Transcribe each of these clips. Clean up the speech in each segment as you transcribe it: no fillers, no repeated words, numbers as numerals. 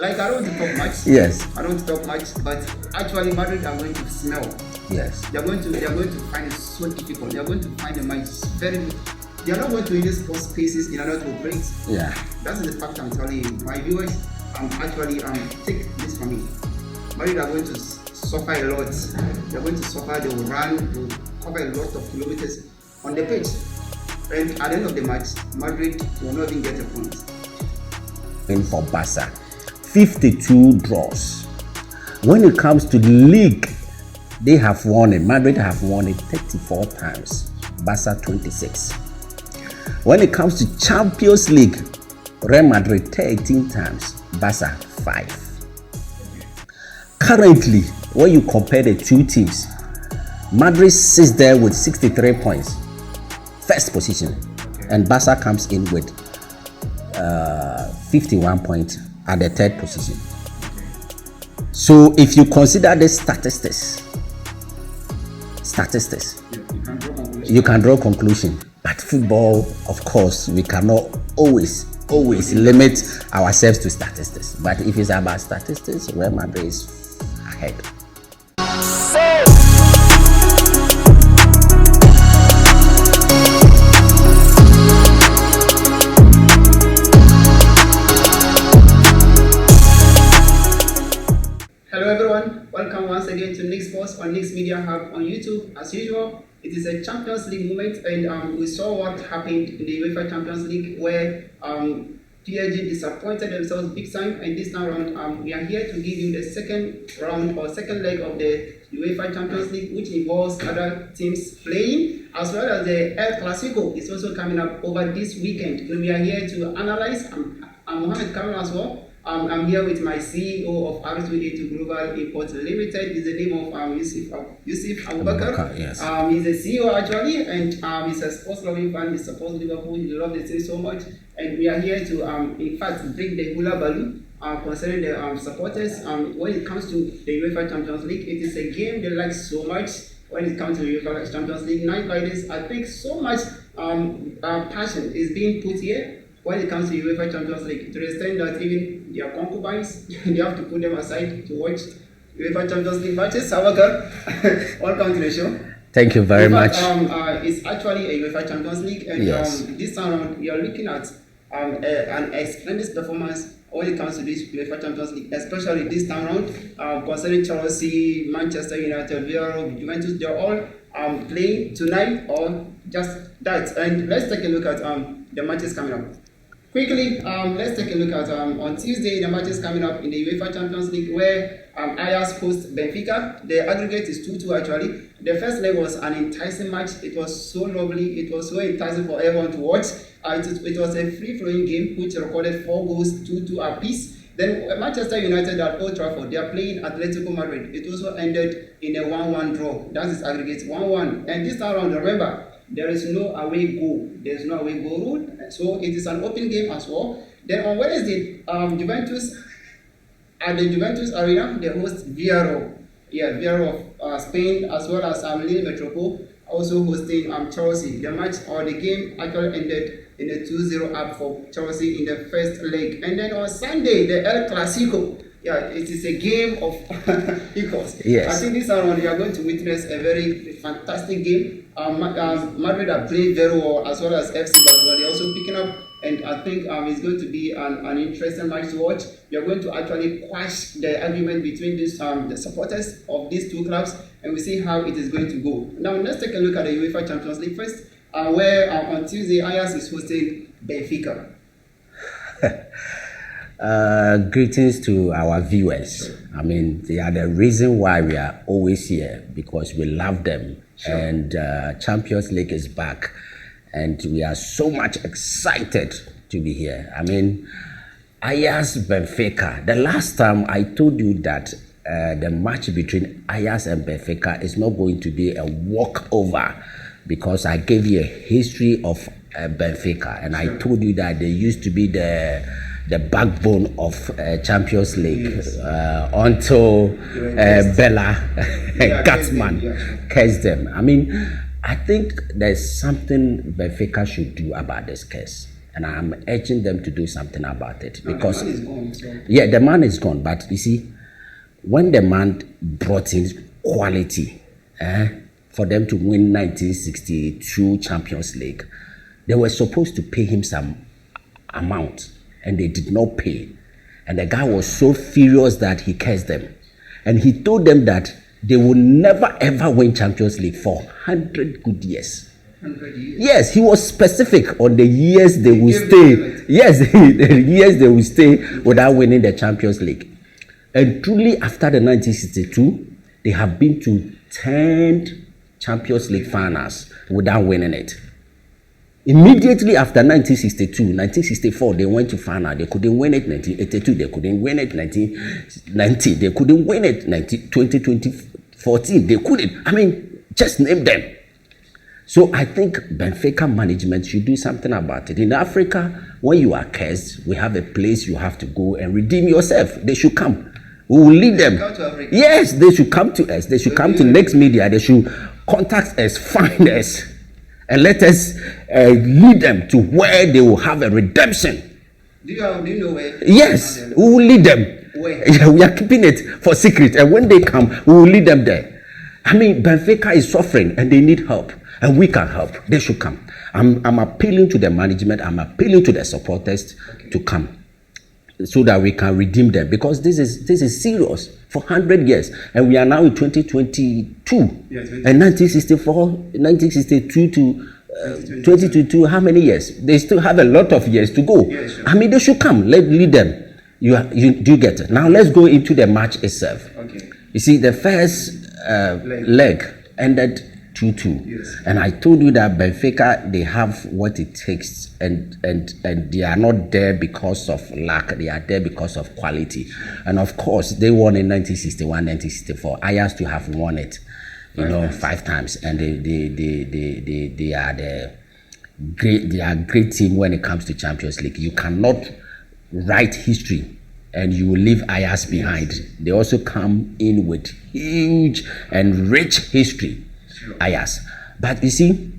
like I don't want to talk much. Yes. I don't want to talk much, but actually Madrid are going to smell. Yes. They are going to find it so difficult. They are going to find the match very good. They are not going to use sport spaces in order to operate. Yeah. That's the fact I'm telling you. My viewers, actually take this from me. Madrid are going to suffer a lot. They are going to suffer. They will run. They will cover a lot of kilometers on the pitch. And at the end of the match, Madrid will not even get a point. And for Barca, 52 draws. When it comes to the league, they have won it. Madrid have won it 34 times. Barca 26. When it comes to Champions League, Real Madrid 13 times. Barca 5. Currently, when you compare the two teams, Madrid sits there with 63 points, first position, and Barca comes in with 51 points at the third position. So if you consider the statistics, you can draw conclusion. But football, of course, we cannot always limit ourselves to statistics. But if it's about statistics, Real Madrid is ahead. Hello everyone, welcome once again to Nick Sports on Nick's Media Hub on YouTube. As usual, it is a Champions League moment, and we saw what happened in the UEFA Champions League, where PSG disappointed themselves big time. And this time around, we are here to give you the second round or second leg of the UEFA Champions League, which involves other teams playing, as well as the El Clasico is also coming up over this weekend. And we are here to analyze. I'm Mohamed Kamel as well. I'm here with my CEO of R282 Global Imports Limited. Is the name of Yusuf Abubakar. Yes. He's a CEO actually, and he's a sports loving fan. He supports Liverpool. He loves the team so much, and we are here to in fact bring the hula balloon concerning the supporters. When it comes to the UEFA Champions League, it is a game they like so much. When it comes to the UEFA Champions League, nowadays I think so much passion is being put here when it comes to UEFA Champions League, to the extent that even their concubines, they have to put them aside to watch UEFA Champions League matches. Abubakar, welcome to the show. Thank you very much. It's actually a UEFA Champions League, and yes. This time around we are looking at an splendid performance when it comes to this UEFA Champions League, especially this time around, concerning Chelsea, Manchester United, Villarreal, Juventus. They're all playing tonight or just that. And let's take a look at the matches coming up. Quickly, let's take a look at on Tuesday, the matches coming up in the UEFA Champions League, where Ajax hosts Benfica. The aggregate is 2-2 actually. The first leg was an enticing match. It was so lovely. It was so enticing for everyone to watch. It was a free-flowing game which recorded 4 goals, 2-2 apiece. Then Manchester United at Old Trafford, they are playing Atletico Madrid. It also ended in a 1-1 draw. That is aggregate 1-1. And this time around, remember, there is no away goal. There is no away goal rule. So it is an open game as well. Then on Wednesday, Juventus, at the Juventus Arena, they host Villarreal. Yeah, Villarreal of Spain, as well as Lille Metropole, also hosting Chelsea. The match or the game actually ended in a 2-0 up for Chelsea in the first leg. And then on Sunday, the El Clasico. Yeah, it is a game of equals. Yes. I think this round we are going to witness a very fantastic game. Madrid are playing very well, as well as FC Barcelona. They're also picking up, and I think it's going to be an interesting match to watch. We are going to actually quash the argument between these the supporters of these two clubs, and we see how it is going to go. Now let's take a look at the UEFA Champions League first, where on Tuesday Ajax is hosting Benfica. Greetings to our viewers. I mean, they are the reason why we are always here, because we love them. Sure. And Champions League is back, and we are so much excited to be here. I mean, Ajax Benfica. The last time I told you that the match between Ajax and Benfica is not going to be a walkover, because I gave you a history of Benfica, and I told you that they used to be the backbone of Champions League, yes. Until Bella Gatsman cursed them. I mean, I think there's something Benfica should do about this case. and I'm urging them to do something about it. Now, Because the man is gone, so. yeah, the man is gone, but you see, when the man brought in quality for them to win 1962 Champions League, they were supposed to pay him some amount, and they did not pay. And the guy was so furious that he cursed them. And he told them that they will never ever win Champions League for 100 good years. 100 years. Yes, he was specific on the years they will gave stay. them Yes, the years they will stay without winning the Champions League. And truly, after the 1962, they have been to 10 Champions League finals without winning it. Immediately after 1962, 1964, they went to final. They couldn't win it. 1982, they couldn't win it. 1990, they couldn't win it. 2014, they couldn't. I mean, just name them. So I think Benfica management should do something about it. In Africa, when you are cursed, we have a place you have to go and redeem yourself. They should come. We will lead them. Yes, they should come to us. They should come to Next Media. They should contact us, find us, and let us lead them to where they will have a redemption. Do you know where? Yes, we will lead them. Where? Yeah, we are keeping it for secret, and when they come, we will lead them there. I mean, Benfica is suffering, and they need help, and we can help. They should come. I'm appealing to the management. I'm appealing to the supporters to come, so that we can redeem them, because this is serious for 100 years, and we are now in 2022. Yes, and 1962 to 2022, how many years? They still have a lot of years to go. Yes, sure. I mean, they should come. Let's lead them. You do get it. Now let's go into the match itself. Okay. You see, the first leg ended 2-2. Yes. And I told you that Benfica, they have what it takes, and they are not there because of lack. They are there because of quality. And of course, they won in 1961, 1964. Ajax to have won it, five times. And they are the great. They are a great team when it comes to Champions League. You cannot write history and you will leave Ajax behind. They also come in with huge and rich history. Ajax. But you see,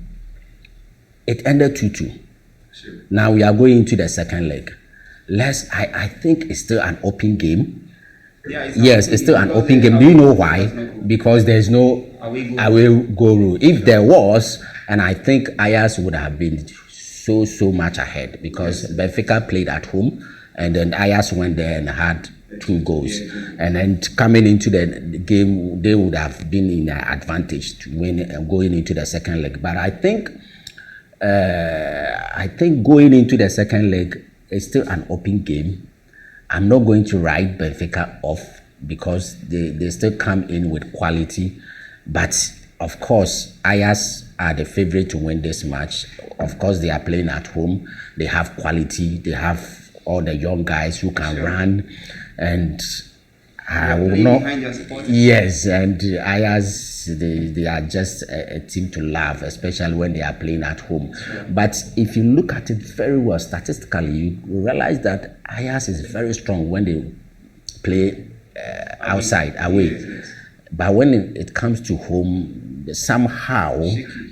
it ended 2-2. Sure. Now we are going into the second leg. I think it's still an open game. Yeah, It's still an open game. Do you know why? Because there's no away go rule. If there was, and I think Ajax would have been so much ahead, because Benfica played at home, and then Ajax went there and had 2 goals, and then coming into the game, they would have been in an advantage to win and going into the second leg. But I think going into the second leg is still an open game. I'm not going to write Benfica off, because they still come in with quality. But of course, Ajax are the favorite to win this match. Of course, they are playing at home. They have quality. They have all the young guys who can run. And I will not. Yes, and Ajax, they are just a team to love, especially when they are playing at home. Sure. But if you look at it very well statistically, you realize that Ajax is very strong when they play outside, away. Yes. But when it comes to home, somehow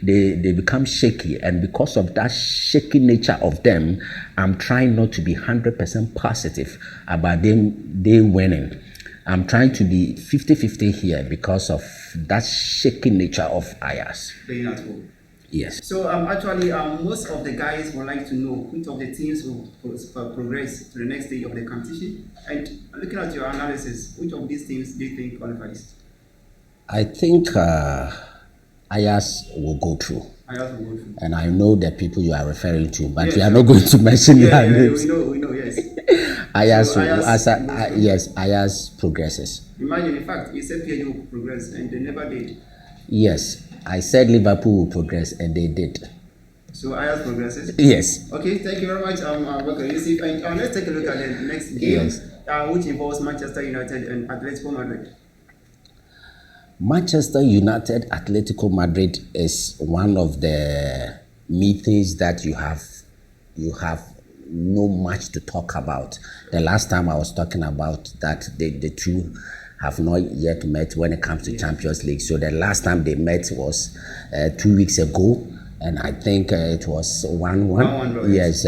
they become shaky, and because of that shaky nature of them, I'm trying not to be 100% positive about they winning. I'm trying to be 50-50 here because of that shaky nature of Ajax. Playing at home. Yes. So actually, most of the guys would like to know which of the teams will progress to the next stage of the competition. And looking at your analysis, which of these teams do you think qualifies? I think Ajax will go through. And I know the people you are referring to, but we are not going to mention their names. We know, yes. Ajax Ajax progresses. Imagine, in fact, you said PSG will progress and they never did. Yes, I said Liverpool will progress and they did. So Ajax progresses? Yes. Okay, thank you very much, Yusuf. And let's take a look at the next game, which involves Manchester United and Atletico Madrid. Manchester United, Atletico Madrid is one of the meetings that you have no much to talk about. The last time I was talking about that the two have not yet met when it comes to Champions League. So the last time they met was 2 weeks ago, and I think it was 1-1. 1-1, Yes,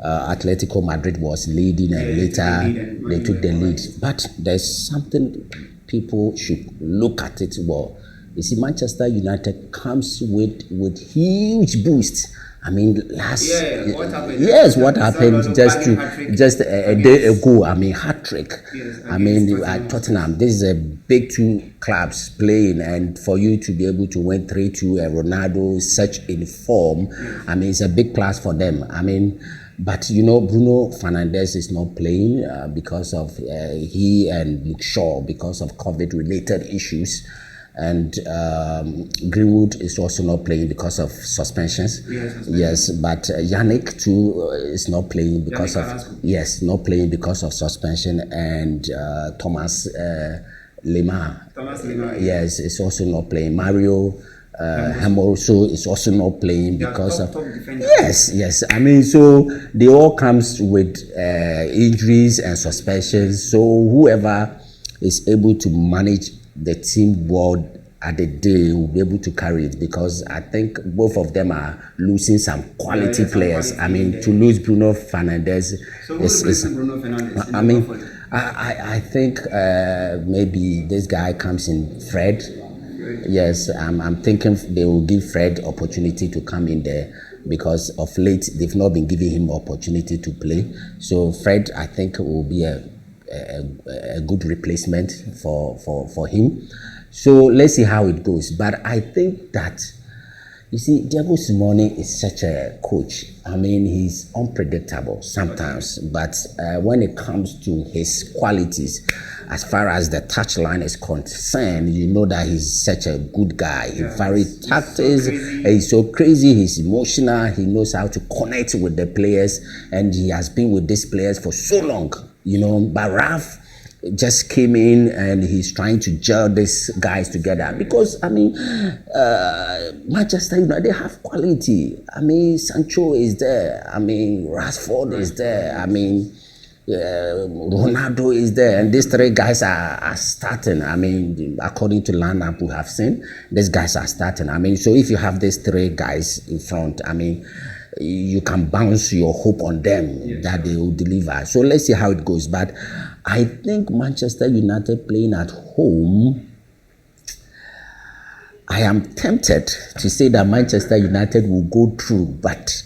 Atletico Madrid was leading, and later they took the lead. But there's something people should look at it well. You see, Manchester United comes with huge boosts. I mean, what happened? Yes, what happened just a day ago? I mean, hat trick. Yes, I mean, at Tottenham, this is a big two clubs playing, and for you to be able to win 3-2, and Ronaldo is such in form. Yes. I mean, it's a big plus for them. I mean, but you know, Bruno Fernandes is not playing because of he and Luke Shaw because of COVID-related issues. And Greenwood is also not playing because of suspensions. Yes, but Yannick too is not playing because not playing because of suspension. And Thomas Lemar, yes, is also not playing. Mario Hemorso is also not playing because of yes. I mean, so they all comes with injuries and suspensions. So whoever is able to manage the team well at the day will be able to carry it, because I think both of them are losing some quality players. I mean, to lose Bruno Fernandes is Bruno Fernandes. I mean, I think maybe this guy comes in, Fred. Yes, I'm thinking they will give Fred opportunity to come in there, because of late they've not been giving him opportunity to play. So Fred, I think, will be a good replacement for him. So let's see how it goes. But I think that, you see, Diego Simeone is such a coach. I mean, he's unpredictable sometimes, but when it comes to his qualities, as far as the touchline is concerned, you know that he's such a good guy. He's very tactics. He's so crazy. He's emotional. He knows how to connect with the players, and he has been with these players for so long. You know, but Ralph just came in and he's trying to gel these guys together, because I mean, Manchester United, they have quality. I mean, Sancho is there. I mean, Rashford is there. I mean, Ronaldo is there, and these three guys are starting. I mean, according to lineup we have seen, these guys are starting. I mean, so if you have these three guys in front, I mean, you can bounce your hope on them that they will deliver. So let's see how it goes. But I think Manchester United playing at home, I am tempted to say that Manchester United will go through, but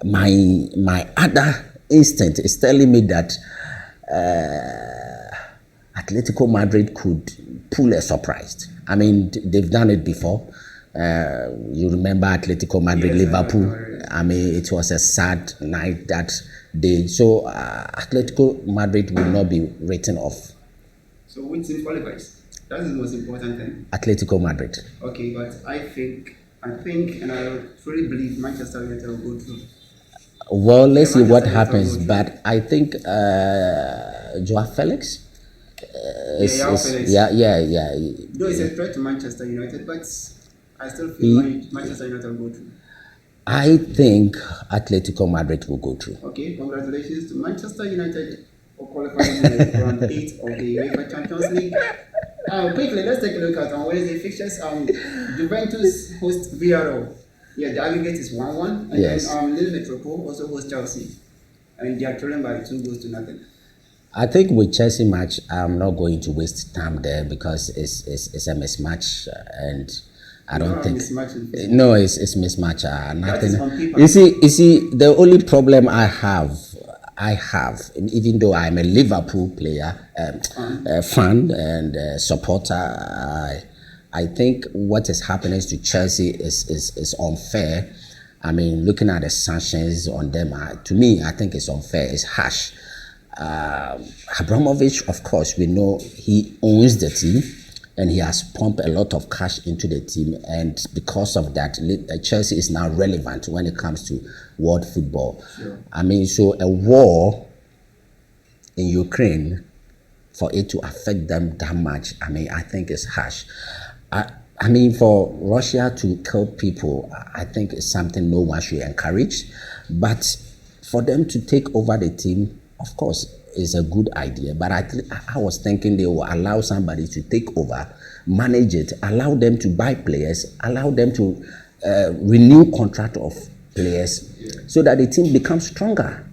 my other instinct is telling me that Atletico Madrid could pull a surprise. I mean, they've done it before. You remember Atletico Madrid, Liverpool. I mean, it was a sad night that day. So Atletico Madrid will not be written off. So which team qualifies? That's the most important thing. Atletico Madrid. Okay, but I think, and I truly believe Manchester United will go through. Well, let's see what happens. But I think Joao Felix. Yeah. Though it's a threat to Manchester United, but I still feel Manchester United will go through. I think Atletico Madrid will go through. Okay, congratulations to Manchester United for qualifying in round 8 of the UEFA Champions League. Quickly, let's take a look at Wednesday fixtures. Juventus host Villarreal. Yeah, the aggregate is 1-1. And yes. Then Lille Metropole also hosts Chelsea. And they are trailing by 2-0. I think with Chelsea match, I'm not going to waste time there, because it's a mismatch, and I don't think. No, it's mismatch. Nothing. You see, the only problem I have, even though I'm a Liverpool player, fan and supporter, I think what is happening to Chelsea is unfair. I mean, looking at the sanctions on them, to me, I think it's unfair. It's harsh. Abramovich, of course, we know he owns the team, and he has pumped a lot of cash into the team, and because of that, Chelsea is now relevant when it comes to world football. Sure. I mean, so a war in Ukraine, for it to affect them that much, I mean, I think it's harsh. I mean, for Russia to kill people, I think it's something no one should encourage, but for them to take over the team, of course, is a good idea, but I was thinking they will allow somebody to take over, manage it, allow them to buy players, allow them to renew contract of players so that the team becomes stronger.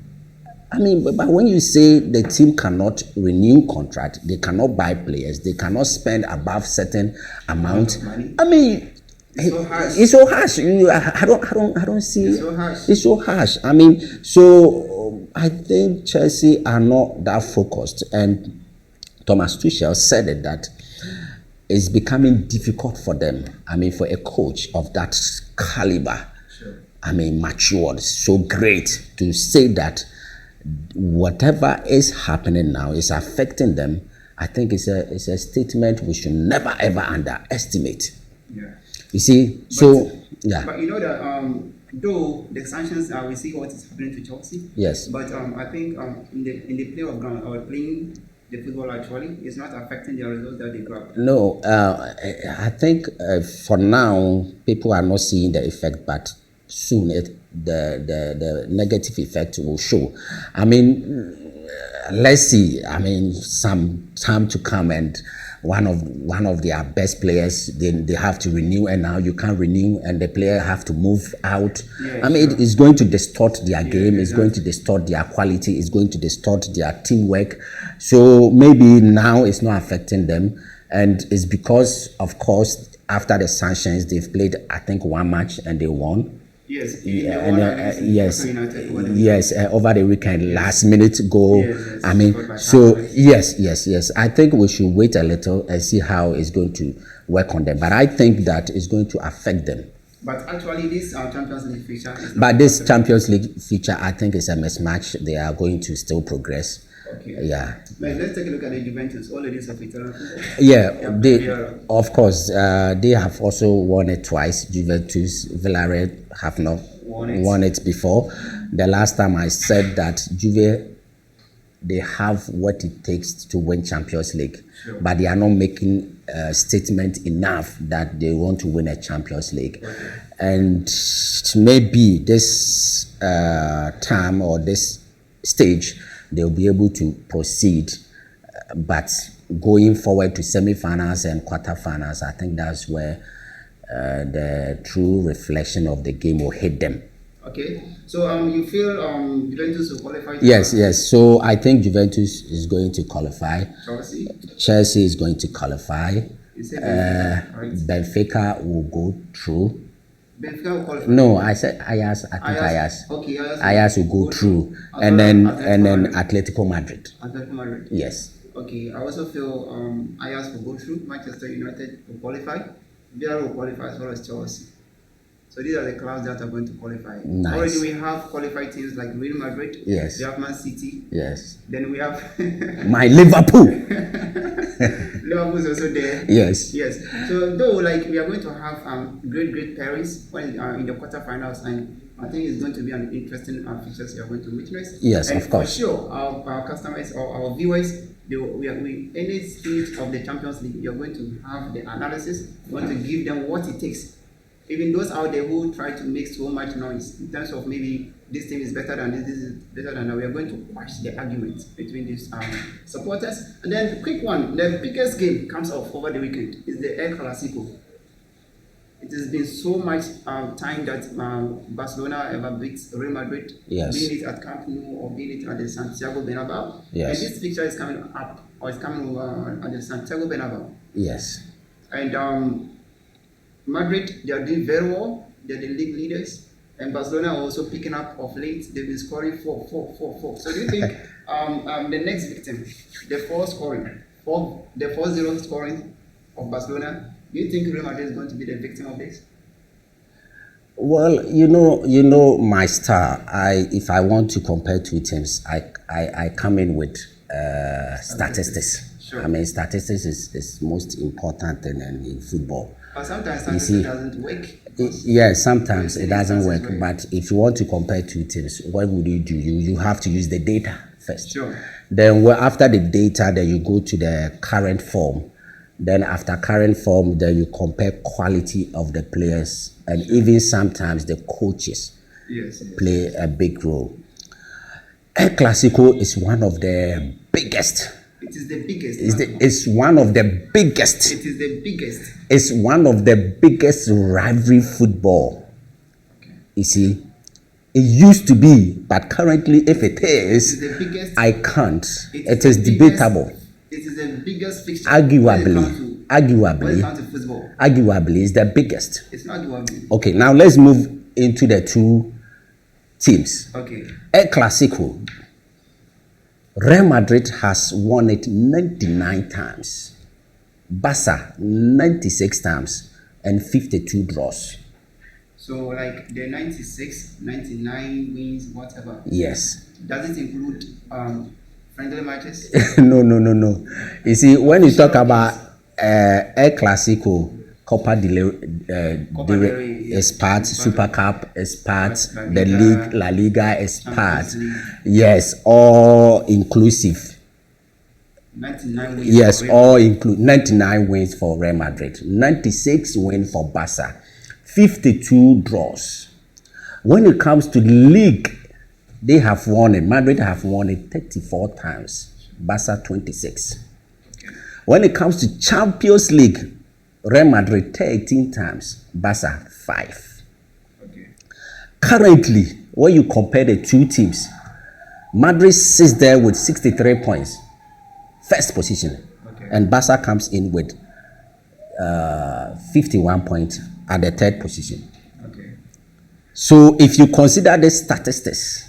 I mean, but when you say the team cannot renew contract, they cannot buy players, they cannot spend above certain amount. I mean, it's so harsh. I don't see. It's so harsh. I mean, so I think Chelsea are not that focused, and Thomas Tuchel said it that it's becoming difficult for them. I mean, for a coach of that caliber, I mean, matured, so great to say that whatever is happening now is affecting them. I think it's a statement we should never ever underestimate. Yeah. You see, But you know that though the sanctions, we see what is happening to Chelsea. Yes. But I think in the play of ground or playing the football actually is not affecting the results that they grab. No, I think for now people are not seeing the effect, but soon the negative effect will show. I mean, let's see. I mean, some time to come, and one of their best players, they have to renew, and now you can't renew, and the player have to move out. I mean, it is going to distort their game. It's going to distort their quality. It's going to distort their teamwork. So maybe now it's not affecting them, and it's because, of course, after the sanctions, they've played, I think, one match and they won. Yes, yes, over the weekend, last minute goal. Yes, I mean, so yes. I think we should wait a little and see how it's going to work on them. But I think that it's going to affect them. But actually, this Champions League feature. But this Champions League feature, I think, is a mismatch. They are going to still progress. Okay. Yeah. But let's take a look at the Juventus. All ladies of Italian football. Yeah, they, of course, they have also won it twice. Juventus, Villarreal have not won it before. The last time I said that Juve, they have what it takes to win Champions League, but they are not making a statement enough that they want to win a Champions League. Okay. And maybe this time or this stage, they'll be able to proceed, but going forward to semi-finals and quarter-finals, I think that's where the true reflection of the game will hit them. Okay, so you feel Juventus will qualify? Yes. So I think Juventus is going to qualify. Chelsea is going to qualify. You said Benfica, right? Benfica will go through. Benfica will qualify. No, I said Ajax. I think Ajax. Okay, Ajax will go through, and then Atletico Madrid. Atletico Madrid. Yes. Okay, I also feel Ajax will go through. Manchester United will qualify. Villarreal will qualify as well as Chelsea. So these are the clubs that are going to qualify. Nice. Already we have qualified teams like Real Madrid. Yes. We have Man City. Yes. Then we have my Liverpool. Liverpool is also there. Yes. Yes. So though like we are going to have great pairings when in the quarterfinals, and I think it's going to be an interesting features you are going to witness. Yes, and of course. For sure, our customers or our viewers, any stage of the Champions League, you're going to have the analysis. You want to give them what it takes. Even those out there who try to make so much noise in terms of maybe this team is better than this is better than that, we are going to quash the argument between these supporters. And then the quick one, the biggest game comes off over the weekend is the Leg R16. It has been so much time that Barcelona ever beat Real Madrid, yes. Being it at Camp Nou or being it at the Santiago Bernabeu. Yes. And this picture is coming up, or it's coming at the Santiago Bernabeu. Yes. And Madrid, they are doing very well. They're the league leaders. And Barcelona are also picking up of late. They've been scoring 4. So do you think the next victim, the 4-0 scoring of Barcelona, do you think Real Madrid is going to be the victim of this? Well, you know my star. If I want to compare two teams, I come in with statistics. Sure. I mean, statistics is most important thing in football. But sometimes statistics doesn't work. Yes, sometimes it doesn't work. But if you want to compare two teams, what would you do? You have to use the data first. Sure. Then after the data, then you go to the current form. Then after current form, then you compare quality of the players, and even sometimes the coaches play a big role. El Clasico is one of the biggest. It is the biggest. It's one of the biggest. It is the biggest. It's one of the biggest rivalry football You see, it used to be, but currently, if it is, It is the biggest. I can't. It the is biggest- debatable. It is the biggest fixture. Arguably, when it comes to football. arguably, is the biggest. It's not arguably. Okay, now let's move into the two teams. Okay. El Clasico. Real Madrid has won it 99 times. Barca 96 times and 52 draws. So like the 96, 99 wins, whatever. Yes. Does it include friendly matches? No. You see, when you talk about El Clasico, Copa del Rey is part, Super Cup is part, the League, La Liga is part. Yes, all inclusive. 99 wins. Yes, all include 99 wins for Real Madrid, 96 wins for Barca, 52 draws. When it comes to the league, they have won it. Madrid have won it 34 times, Barca 26. When it comes to Champions League, Real Madrid 13 times, Barca 5. Okay. Currently, when you compare the two teams, Madrid sits there with 63 points, first position, and Barca comes in with 51 points at the third position. Okay. So if you consider the statistics,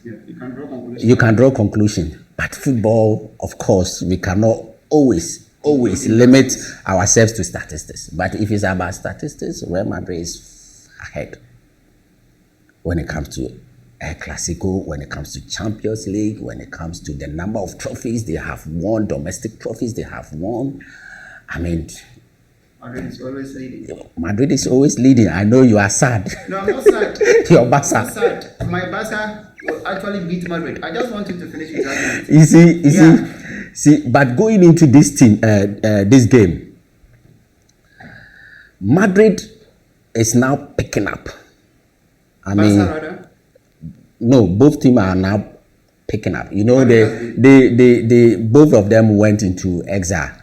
Yeah, you can draw conclusions. you can draw conclusion. But football, of course, we cannot always limit ourselves to statistics. But if it's about statistics, Real Madrid is ahead when it comes to El Clasico, when it comes to Champions League, when it comes to the number of trophies they have won, domestic trophies they have won. I mean, Madrid is always leading. Madrid is always leading. I know you are sad. No, I'm not sad. Your I'm Barca. not sad. My Barca will actually beat Madrid. I just want you to finish with that. You see, but going into this team, this game, Madrid is now picking up. I mean, Barca rather? no, both teams are now picking up. You know, they both of them went into exile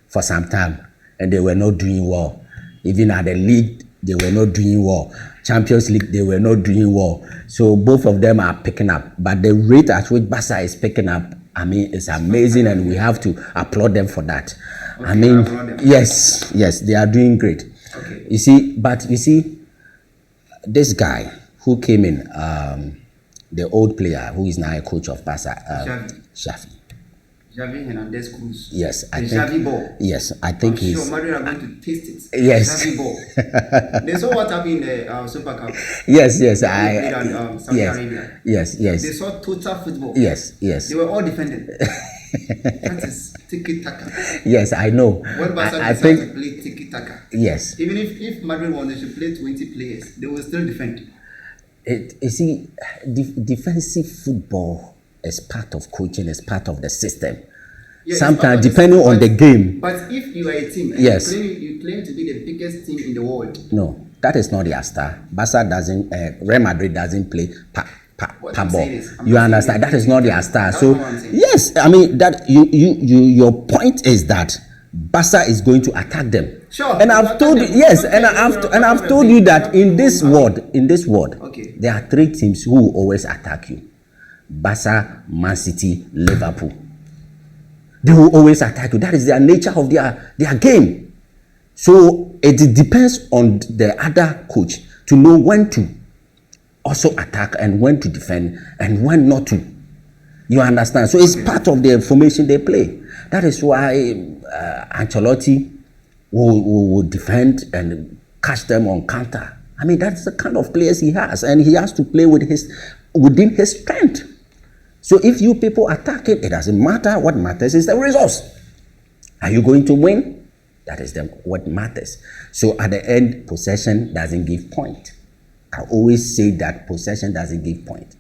for some time, and they were not doing well. Even at the league, they were not doing well. Champions League, they were not doing well. So both of them are picking up. But the rate at which Barca is picking up, I mean, it's amazing, and we have to applaud them for that. Okay, I mean, applaud them. yes, they are doing great. Okay. You see, this guy who came in, the old player who is now a coach of Barca, Xavi Hernandez Cruz. Yes, I the think. Xavi ball. Yes, I think I'm he's. sure Madrid are going to taste it. Yes. Xavi ball. They saw what happened in the Super Cup. Yes, They played on, Saudi yes, Arabia. yes, They yes, saw total football. yes, They were all defending. That is tiki-taka. yes. I know. When Barca I decided think to play tiki-taka, yes. even if Madrid wanted to play 20 players, they will still defend. You see, defensive football is part of coaching, is part of the system. Yeah, Sometimes, it's depending on the game. But if you are a team and Yes. you claim to be the biggest team in the world, No, that is not their star. Barca doesn't. Real Madrid doesn't play What pa I'm ball. saying is, I'm You not understand? saying That is not their star. That's So not what I'm saying. yes, I mean that your point is that Barca is going to attack them. Sure. And I've told you, yes, and I've told you that in this world, Okay. there are three teams who will always attack you: Barca, Man City, Liverpool. They will always attack you. That is their nature of their game. So it depends on the other coach to know when to also attack and when to defend and when not to. You understand? So it's part of the formation they play. That is why Ancelotti will defend and catch them on counter. I mean, that's the kind of players he has, and he has to play within his strength. So if you people attack it, it doesn't matter. What matters is the results. Are you going to win? That is what matters. So at the end, possession doesn't give point. I always say that possession doesn't give point.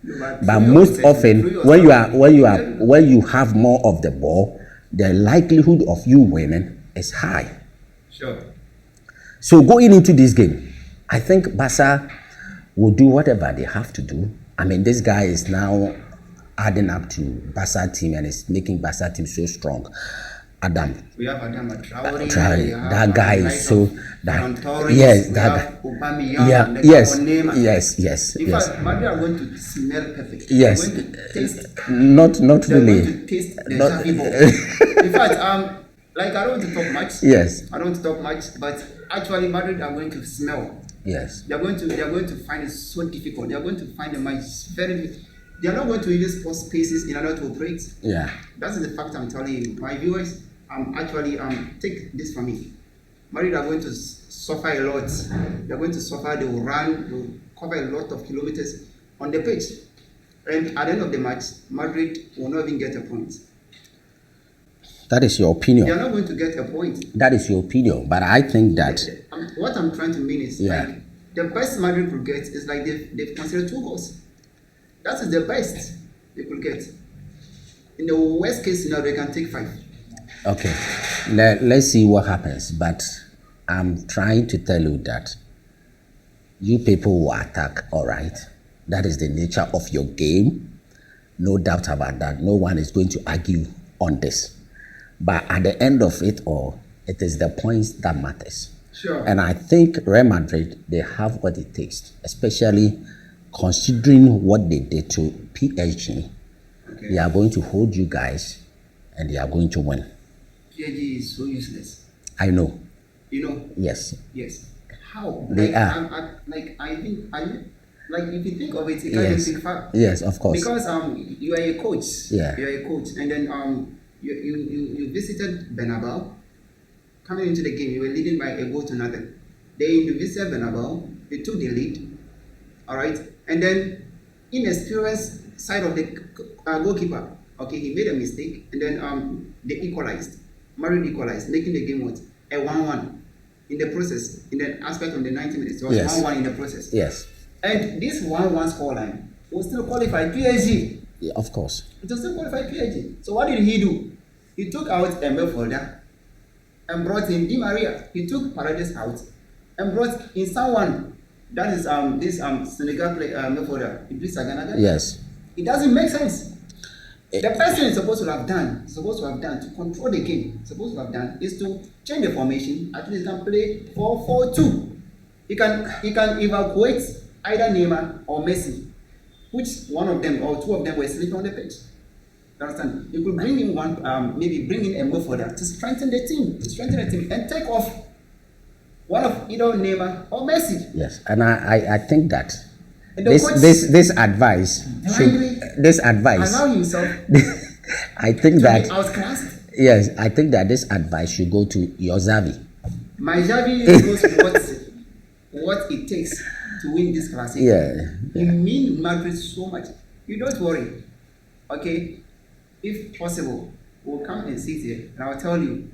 But most often, when you have more of the ball, the likelihood of you winning is high. Sure. So going into this game, I think Barca will do whatever they have to do. I mean, this guy is now adding up to Barca team and is making Barca team so strong. Adam. We have Adam Traore. That guy is so that yes, that Aubameyang, yes. In fact, Madrid are going to smell perfect. Yes, They're going to taste. Not really. Going to taste the Xavi ball. In fact, like I don't want to talk much. Yes. I don't want to talk much, but actually Madrid are going to smell. Yes. They are going to find it so difficult. They are going to find the match very difficult. They are not going to even spot spaces in order to operate. Yeah. That's the fact I'm telling you. My viewers, actually take this from me. Madrid are going to suffer a lot. They're going to suffer. They will run. They will cover a lot of kilometers on the pitch. And at the end of the match, Madrid will not even get a point. That is your opinion. They are not going to get a point. That is your opinion. But I think that what I'm trying to mean is like the best Madrid could get is like they've considered 2 goals. That is the best they could get. In the worst case scenario, they can take 5. Okay, let's see what happens. But I'm trying to tell you that you people will attack, all right? That is the nature of your game. No doubt about that. No one is going to argue on this. But at the end of it all, it is the points that matters. Sure. And I think Real Madrid, they have what it takes, especially considering what they did to PSG. Okay. They are going to hold you guys and they are going to win. PSG is so useless. I know. You know? Yes. Yes. How? They are. If you think of it, you can't think far. Yes, of course. Because you are a coach. Yeah. You are a coach. And then you visited Bernabeu. Coming into the game, you were leading by a goal to nothing. Then you visited Bernabeu, you took the lead. Alright? And then inexperienced side of the goalkeeper. Okay, he made a mistake and then they equalized. Madrid equalized, making the game what? A 1-1 in the process, in the aspect of the 90 minutes. It was 1-1 in the process. Yes. And this 1-1 scoreline will still qualify PSG. Yeah, of course. It will still qualify PSG. So what did he do? He took out a midfielder and brought in Di Maria. He took Paredes out and brought in someone that is this Senegal midfielder, Idrissa Gana Gueye. Yes. It doesn't make sense. The first thing it's supposed to have done to control the game, is to change the formation. At least he can play 4-4-2. He can evacuate either Neymar or Messi, which one of them or 2 of them were sleeping on the pitch. You understand? You could bring in one, maybe bring in a midfielder to strengthen the team, and take off one of either Neymar or Messi. Yes, and I think that this advice allow himself. I think that outclassed. Yes, I think that this advice should go to your Xavi. My Xavi knows what it takes to win this classic. Yeah. You mean Madrid so much. You don't worry. Okay? If possible, we'll come and sit here and I'll tell you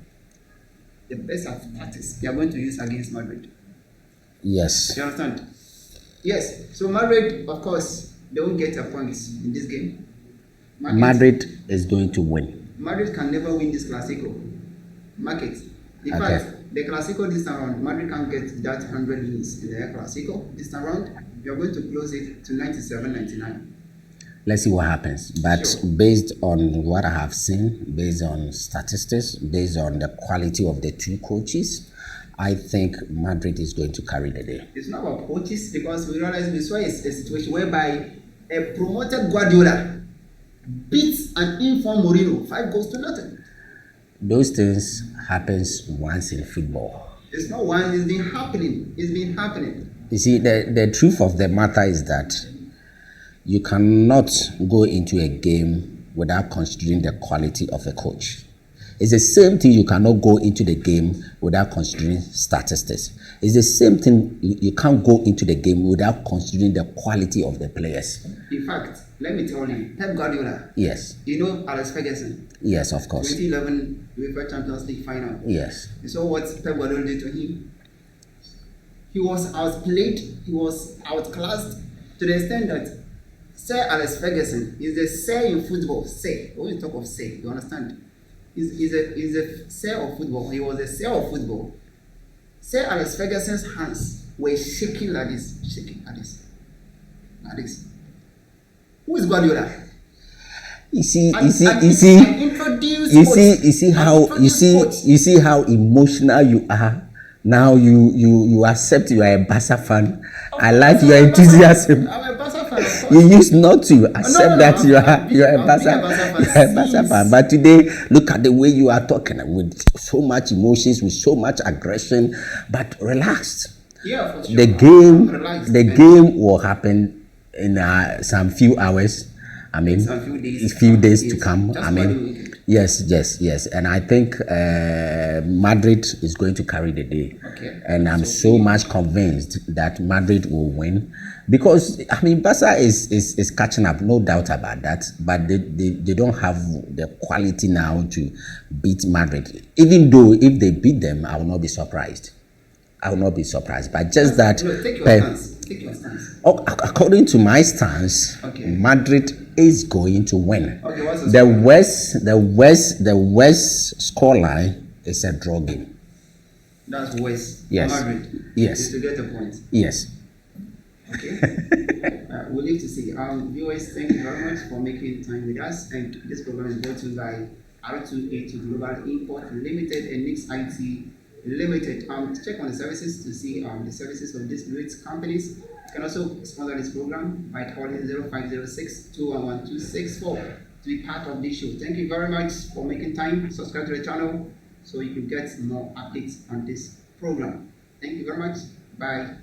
the best of tactics we are going to use against Madrid. Yes. You understand? Yes. So Madrid, of course, they won't get a point in this game. Madrid is going to win. Madrid can never win this Clasico. Mark it. In fact, the Clasico this time around, Madrid can't get that 100 wins in the Clasico this time around. We are going to close it to 97-99. Let's see what happens. But based on what I have seen, based on statistics, based on the quality of the 2 coaches, I think Madrid is going to carry the day. It's not about coaches, because we realize we saw a situation whereby a promoted Guardiola beats an informed Mourinho 5 goals to nothing. Those things happens once in football. It's not once, it's been happening. You see, the truth of the matter is that you cannot go into a game without considering the quality of a coach. It's the same thing, you cannot go into the game without considering statistics. It's the same thing, you can't go into the game without considering the quality of the players. In fact, let me tell you, Pep Guardiola. Yes. You know Alex Ferguson? Yes, of course. 2011 UEFA Champions League final. Yes. You saw what Pep Guardiola did to him? He was outplayed, he was outclassed to the extent that Sir Alex Ferguson is the Sir in football. Sir. When you talk of Sir, you understand? He's a Sir of football. He was a Sir of football. Sir Alex Ferguson's hands were shaking like this. Like this. Who is Guardiola? You see. An produce you votes. see And how we produce votes. you see how emotional you are. Now you accept you are a Barca fan. I like your enthusiasm. I'm a Barca fan, of course. You used not to accept no, that you are I've been a Barca Barca fan. But today, look at the way you are talking with so much emotions, with so much aggression. But relaxed. Yeah, for sure. The game will happen in some few hours. I mean, a few days to come. I mean, yes. And I think Madrid is going to carry the day. Okay. And I'm so much convinced that Madrid will win. Because, I mean, Barca is catching up, no doubt about that. But they don't have the quality now to beat Madrid. Even though if they beat them, I will not be surprised. But just that... Take your stance. According to my stance, okay. Madrid is going to win. Okay, what's the West scoreline is a draw game. That's West. Yes. Madrid. Yes. Is to get a point. Yes. Okay. We'll leave to see. Viewers, thank you very much for making time with us. And this program is brought to you by R282 Global Import Limited and Nix IT Limited. Check on the services to see the services of these great companies. You can also sponsor this program by calling 0506-211-264 to be part of this show. Thank you very much for making time. Subscribe to the channel so you can get more updates on this program. Thank you very much. Bye.